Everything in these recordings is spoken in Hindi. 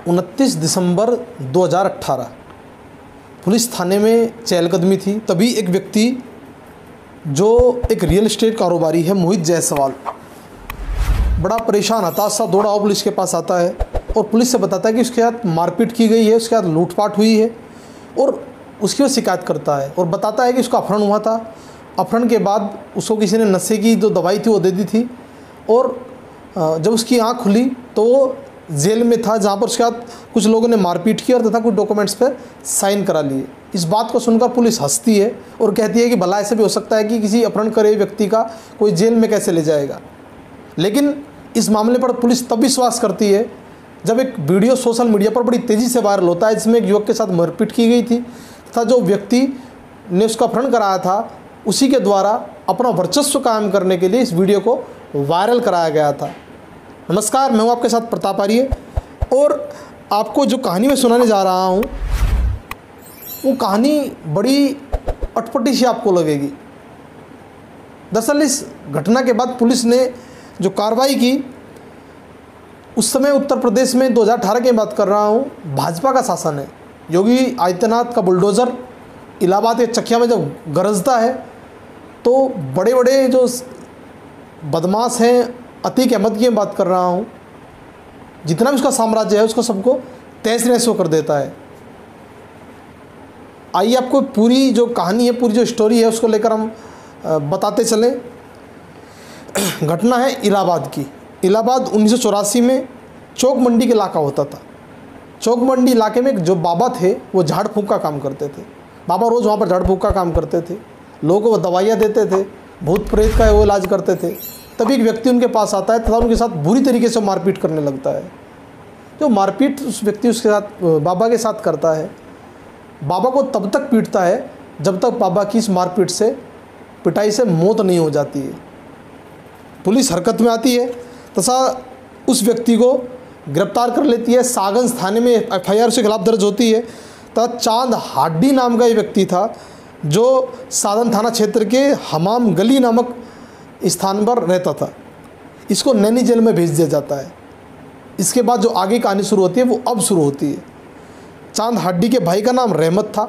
29 दिसंबर 2018 पुलिस थाने में चहलकदमी थी। तभी एक व्यक्ति जो एक रियल एस्टेट कारोबारी है, मोहित जायसवाल, बड़ा परेशान हताश सा दौड़ा पुलिस के पास आता है और पुलिस से बताता है कि उसके साथ मारपीट की गई है, उसके साथ लूटपाट हुई है और उसकी वो शिकायत करता है और बताता है कि उसका अपहरण हुआ था। अपहरण के बाद उसको किसी ने नशे की जो दवाई थी वो दे दी थी और जब उसकी आँख खुली तो वो जेल में था, जहाँ पर उसके साथ कुछ लोगों ने मारपीट की और तथा कुछ डॉक्यूमेंट्स पर साइन करा लिए। इस बात को सुनकर पुलिस हंसती है और कहती है कि भला ऐसे भी हो सकता है कि किसी अपहरण करे व्यक्ति का कोई जेल में कैसे ले जाएगा। लेकिन इस मामले पर पुलिस तब विश्वास करती है जब एक वीडियो सोशल मीडिया पर बड़ी तेज़ी से वायरल होता है, जिसमें एक युवक के साथ मारपीट की गई थी तथा जो व्यक्ति ने उसका अपहरण कराया था उसी के द्वारा अपना वर्चस्व कायम करने के लिए इस वीडियो को वायरल कराया गया था। नमस्कार, मैं हूं आपके साथ प्रताप आर्य और आपको जो कहानी मैं सुनाने जा रहा हूं वो कहानी बड़ी अटपटी सी आपको लगेगी। दरअसल इस घटना के बाद पुलिस ने जो कार्रवाई की, उस समय उत्तर प्रदेश में 2018 की बात कर रहा हूँ, भाजपा का शासन है। योगी आदित्यनाथ का बुलडोज़र इलाहाबाद के चकिया में जब गरजता है तो बड़े बड़े जो बदमाश हैं, अतीक अहमद की बात कर रहा हूँ, जितना भी उसका साम्राज्य है उसको सबको तहस नहस कर देता है। आइए आपको पूरी जो कहानी है, पूरी जो स्टोरी है उसको लेकर हम बताते चलें। घटना है इलाहाबाद की। इलाहाबाद 1984 में चौक मंडी के इलाका होता था। चौक मंडी इलाके में जो बाबा थे वो झाड़ फूँक का काम करते थे। बाबा रोज़ वहाँ पर झाड़ फूँक का काम करते थे, लोगों को दवाइयाँ देते थे, भूत प्रेत का वो इलाज करते थे। तभी एक व्यक्ति उनके पास आता है तथा उनके साथ बुरी तरीके से मारपीट करने लगता है। जो मारपीट उस व्यक्ति उसके साथ बाबा के साथ करता है, बाबा को तब तक पीटता है जब तक बाबा की इस मारपीट से, पिटाई से मौत नहीं हो जाती है। पुलिस हरकत में आती है तथा उस व्यक्ति को गिरफ्तार कर लेती है। सागंज थाने में FIR उसके खिलाफ दर्ज होती है तथा चांद हाड्डी नाम का ये व्यक्ति था जो साधन थाना क्षेत्र के हमाम गली नामक स्थान पर रहता था। इसको नैनी जेल में भेज दिया जाता है। इसके बाद जो आगे कहानी शुरू होती है वो अब शुरू होती है। चांद हाड्डी के भाई का नाम रहमत था,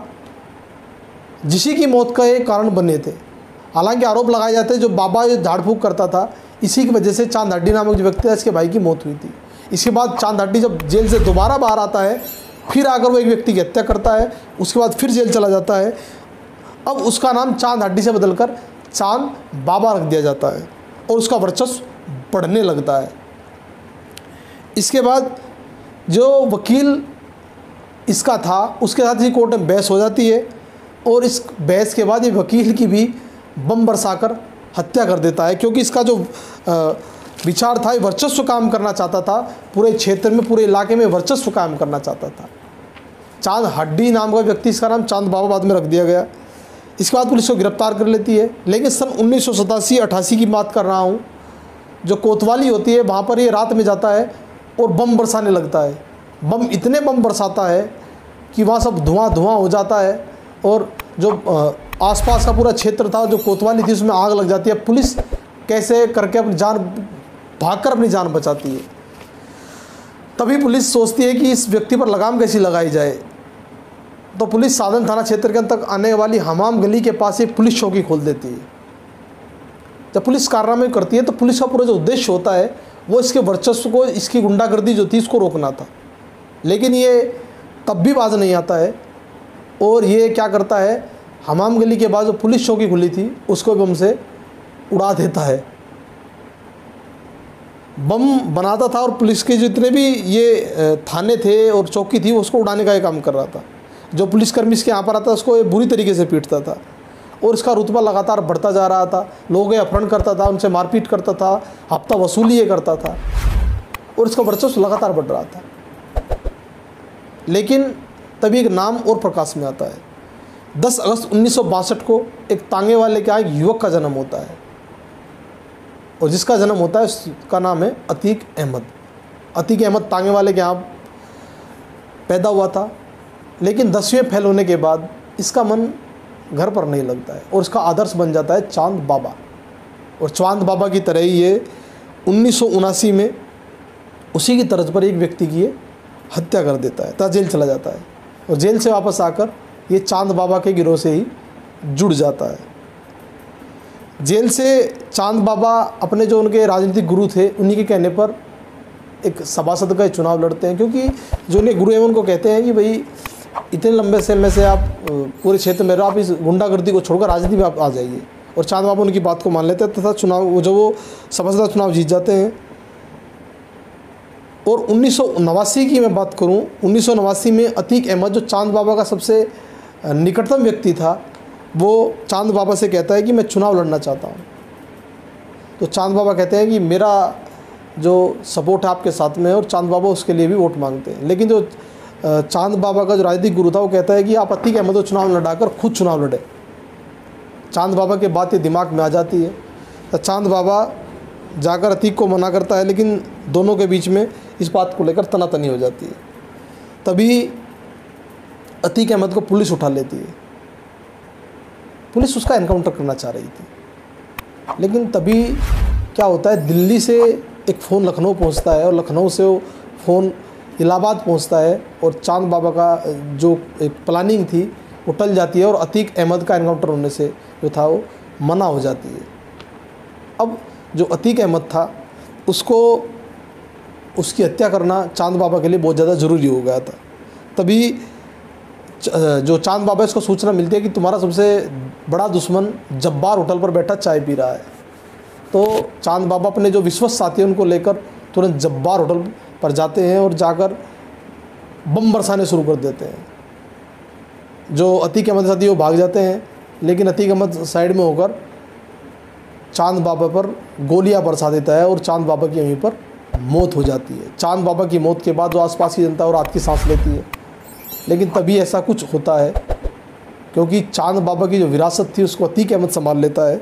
जिसी की मौत का एक कारण बने थे। हालांकि आरोप लगाए जाते हैं जो बाबा झाड़ फूँक करता था, इसी की वजह से चांद हाड्डी नामक जो व्यक्ति था इसके भाई की मौत हुई थी। इसके बाद चांद हाड्डी जब जेल से दोबारा बाहर आता है, फिर आकर वो एक व्यक्ति की हत्या करता है, उसके बाद फिर जेल चला जाता है। अब उसका नाम चांद हाड्डी से बदलकर चांद बाबा रख दिया जाता है और उसका वर्चस्व बढ़ने लगता है। इसके बाद जो वकील इसका था उसके साथ ही कोर्ट में बहस हो जाती है और इस बहस के बाद ये वकील की भी बम बरसाकर हत्या कर देता है, क्योंकि इसका जो विचार था, वर्चस्व काम करना चाहता था, पूरे क्षेत्र में, पूरे इलाके में वर्चस्व काम करना चाहता था। चांद हाड्डी नाम का व्यक्ति, इसका नाम चांद बाबा बाद में रख दिया गया। इसके बाद पुलिस को गिरफ्तार कर लेती है। लेकिन सन 1987-88 की बात कर रहा हूँ, जो कोतवाली होती है वहाँ पर ये रात में जाता है और बम बरसाने लगता है। बम इतने बम बरसाता है कि वहाँ सब धुआं धुआं हो जाता है और जो आसपास का पूरा क्षेत्र था, जो कोतवाली थी, उसमें आग लग जाती है। पुलिस कैसे करके अपनी जान, भागकर अपनी जान बचाती है। तभी पुलिस सोचती है कि इस व्यक्ति पर लगाम कैसी लगाई जाए। तो पुलिस साधन थाना क्षेत्र के अंदर आने वाली हमाम गली के पास एक पुलिस चौकी खोल देती है। जब पुलिस कार्रवाई करती है तो पुलिस का पूरा जो उद्देश्य होता है वो इसके वर्चस्व को, इसकी गुंडागर्दी जो थी इसको रोकना था। लेकिन ये तब भी बाज नहीं आता है और ये क्या करता है, हमाम गली के बाद जो पुलिस चौकी खुली थी उसको बम से उड़ा देता है। बम बनाता था और पुलिस के जितने भी ये थाने थे और चौकी थी उसको उड़ाने का ये काम कर रहा था। जो पुलिसकर्मी इसके यहाँ पर आता उसको ये बुरी तरीके से पीटता था और इसका रुतबा लगातार बढ़ता जा रहा था। लोगों अपहरण करता था, उनसे मारपीट करता था, हफ्ता वसूली ये करता था और इसका वर्चस्व लगातार बढ़ रहा था। लेकिन तभी एक नाम और प्रकाश में आता है। 10 अगस्त 1962 को एक तांगे वाले के यहाँ एक युवक का जन्म होता है और जिसका जन्म होता है उसका नाम है अतीक अहमद। अतीक अहमद तांगे वाले के यहाँ पैदा हुआ था, लेकिन 10वीं फेल होने के बाद इसका मन घर पर नहीं लगता है और उसका आदर्श बन जाता है चांद बाबा। और चांद बाबा की तरह ही ये 1979 में उसी की तर्ज पर एक व्यक्ति की हत्या कर देता है तथा जेल चला जाता है। और जेल से वापस आकर ये चांद बाबा के गिरोह से ही जुड़ जाता है। जेल से चांद बाबा अपने जो उनके राजनीतिक गुरु थे उन्हीं के कहने पर एक सभासद का चुनाव लड़ते हैं, क्योंकि जो उन्हें गुरु हैं उनको कहते हैं कि भाई इतने लंबे समय से आप पूरे क्षेत्र में रहो, आप इस गुंडागर्दी को छोड़कर राजनीति में आप आ जाइए। और चांद बाबा उनकी बात को मान लेते हैं तथा चुनाव जो वो सभासद का चुनाव जीत जाते हैं। और 1989 की मैं बात करूं, 1989 में अतीक अहमद जो चांद बाबा का सबसे निकटतम व्यक्ति था, वो चांद बाबा से कहता है कि मैं चुनाव लड़ना चाहता हूं। तो चांद बाबा कहते हैं कि मेरा जो सपोर्ट है आपके साथ में है, और चांद बाबा उसके लिए भी वोट मांगते हैं। लेकिन जो चांद बाबा का जो राजनीतिक गुरु था वो कहता है कि आप अतीक अहमद को चुनाव लड़ाकर खुद चुनाव लड़े। चांद बाबा की बात ये दिमाग में आ जाती है तो चांद बाबा जाकर अतीक को मना करता है, लेकिन दोनों के बीच में इस बात को लेकर तनातनी हो जाती है। तभी अतीक अहमद को पुलिस उठा लेती है। पुलिस उसका एनकाउंटर करना चाह रही थी, लेकिन तभी क्या होता है, दिल्ली से एक फ़ोन लखनऊ पहुंचता है और लखनऊ से वो फ़ोन इलाहाबाद पहुंचता है, और चांद बाबा का जो एक प्लानिंग थी वो टल जाती है और अतीक अहमद का एनकाउंटर होने से जो था वो मना हो जाती है। अब जो अतीक अहमद था उसको उसकी हत्या करना चांद बाबा के लिए बहुत ज़्यादा ज़रूरी हो गया था। तभी जो चांद बाबा इसको सूचना मिलती है कि तुम्हारा सबसे बड़ा दुश्मन जब्बार होटल पर बैठा चाय पी रहा है। तो चांद बाबा अपने जो विश्वस्त साथी हैं उनको लेकर तुरंत जब्बार होटल पर जाते हैं और जाकर बम बरसाने शुरू कर देते हैं। जो अतीक अहमद साथी वो भाग जाते हैं, लेकिन अतीक अहमद साइड में होकर चांद बाबा पर गोलियां बरसा देता है और चांद बाबा की वहीं पर मौत हो जाती है। चांद बाबा की मौत के बाद जो आसपास की जनता और रात की सांस लेती है, लेकिन तभी ऐसा कुछ होता है क्योंकि चांद बाबा की जो विरासत थी उसको अतीक अहमद संभाल लेता है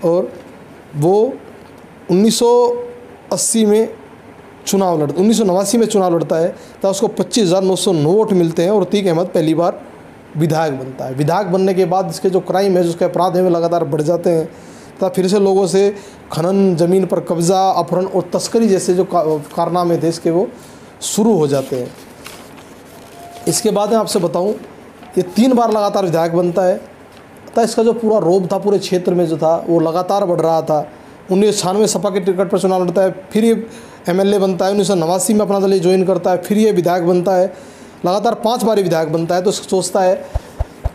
और वो 1989 में चुनाव लड़ता है। तब उसको 25,909 वोट मिलते हैं और अतीक अहमद पहली बार विधायक बनता है। विधायक बनने के बाद इसके जो क्राइम है, जो उसके अपराध हैं, वे लगातार बढ़ जाते हैं तथा फिर से लोगों से खनन, ज़मीन पर कब्ज़ा, अपहरण और तस्करी जैसे जो कारनामे थे इसके वो शुरू हो जाते हैं। इसके बाद मैं आपसे बताऊं, ये 3 बार लगातार विधायक बनता है तथा इसका जो पूरा रोब था पूरे क्षेत्र में जो था वो लगातार बढ़ रहा था। 1996 में सपा के टिकट पर चुनाव लड़ता है, फिर ये एमएलए बनता है। 1989 में अपना दल ज्वाइन करता है, फिर ये विधायक बनता है। लगातार 5 बार विधायक बनता है। तो सोचता है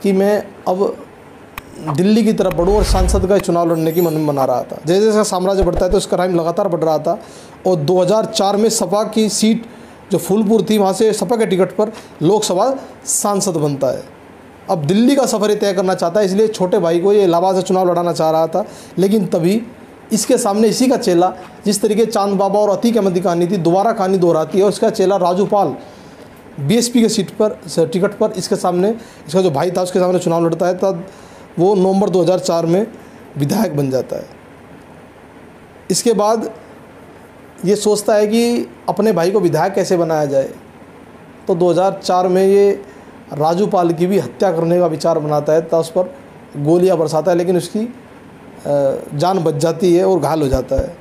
कि मैं अब दिल्ली की तरफ बढ़ूँ और सांसद का चुनाव लड़ने की मन बना रहा था। जैसे जैसे साम्राज्य बढ़ता है तो इसका क्राइम लगातार बढ़ रहा था और 2004 में सपा की सीट जो फूलपुर थी वहाँ से सपा के टिकट पर लोकसभा सांसद बनता है। अब दिल्ली का सफ़र ये तय करना चाहता है, इसलिए छोटे भाई को ये इलाहाबाद से चुनाव लड़ाना चाह रहा था। लेकिन तभी इसके सामने इसी का चेला, जिस तरीके चांद बाबा और अतीक अहमद की कहानी थी, दोबारा कहानी दोहराती है और इसका चेला राजूपाल बीएसपी के सीट पर टिकट पर इसके सामने, इसका जो भाई था उसके सामने चुनाव लड़ता है। तब वो नवंबर 2004 में विधायक बन जाता है। इसके बाद ये सोचता है कि अपने भाई को विधायक कैसे बनाया जाए, तो 2004 में ये राजूपाल की भी हत्या करने का विचार बनाता है तथा उस पर गोलियां बरसाता है, लेकिन उसकी जान बच जाती है और घायल हो जाता है।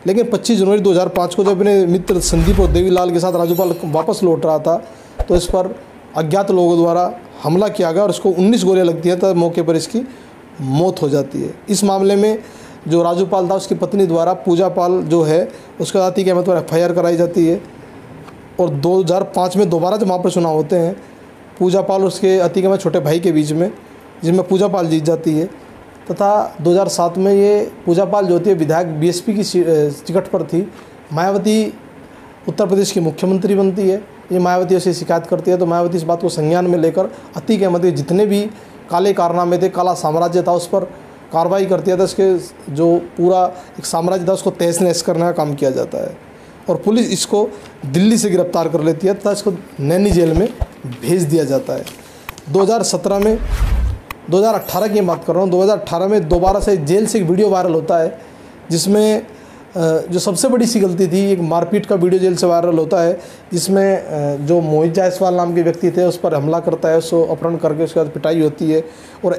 लेकिन 25 जनवरी 2005 को जब अपने मित्र संदीप और देवीलाल के साथ राजूपाल वापस लौट रहा था तो इस पर अज्ञात लोगों द्वारा हमला किया गया और इसको 19 गोलियां लगती हैं, तब मौके पर इसकी मौत हो जाती है। इस मामले में जो राजूपाल था उसकी पत्नी द्वारा पूजा पाल जो है उसके साथ अतीक अहमद पर FIR कराई जाती है और 2005 में दोबारा जब वहाँ पर चुनाव होते हैं, पूजा पाल और उसके अतीक अहमद छोटे भाई के बीच में, जिसमें पूजा पाल जीत जाती है तथा 2007 में ये पूजा पाल जो होती है विधायक BSP की टिकट पर थी। मायावती उत्तर प्रदेश की मुख्यमंत्री बनती है। ये मायावती से शिकायत करती है तो मायावती इस बात को संज्ञान में लेकर अतीक अहमद के जितने भी काले कारनामे थे, काला साम्राज्य था, उस पर कार्रवाई करती है। तो इसके जो पूरा एक साम्राज्य था उसको तहस नहस करने का काम किया जाता है और पुलिस इसको दिल्ली से गिरफ्तार कर लेती है तथा इसको नैनी जेल में भेज दिया जाता है। 2018 की बात कर रहा हूँ, 2018 में दोबारा से जेल से एक वीडियो वायरल होता है जिसमें जो सबसे बड़ी सी गलती थी, एक मारपीट का वीडियो जेल से वायरल होता है जिसमें जो मोहित जायसवाल नाम के व्यक्ति थे उस पर हमला करता है, उसको अपहरण करके उसके बाद पिटाई होती है और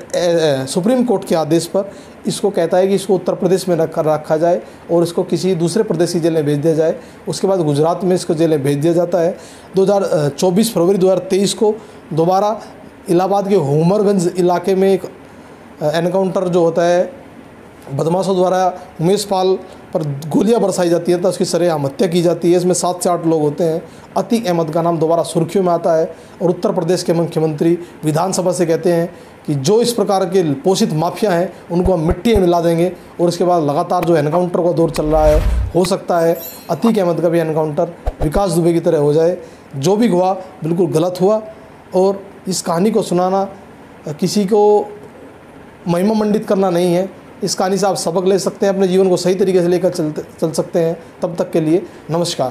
सुप्रीम कोर्ट के आदेश पर इसको कहता है कि इसको उत्तर प्रदेश में रखा जाए और इसको किसी दूसरे प्रदेश की जेल में भेज दिया जाए। उसके बाद गुजरात में इसको जेल में भेज दिया जाता है। 24 फरवरी 2023 को दोबारा इलाहाबाद के हुमरगंज इलाके में एक एनकाउंटर जो होता है, बदमाशों द्वारा उमेश पाल पर गोलियां बरसाई जाती है तो उसकी सरेआम हत्या की जाती है। इसमें 7 से 8 लोग होते हैं। अतीक अहमद का नाम दोबारा सुर्खियों में आता है और उत्तर प्रदेश के मुख्यमंत्री विधानसभा से कहते हैं कि जो इस प्रकार के पोषित माफिया हैं उनको हम मिट्टी में मिला देंगे। और इसके बाद लगातार जो एनकाउंटर का दौर चल रहा है, हो सकता है अतीक अहमद का भी एनकाउंटर विकास दुबे की तरह हो जाए। जो भी हुआ बिल्कुल गलत हुआ और इस कहानी को सुनाना किसी को महिमा मंडित करना नहीं है। इस कहानी से आप सबक ले सकते हैं, अपने जीवन को सही तरीके से लेकर चल सकते हैं। तब तक के लिए नमस्कार।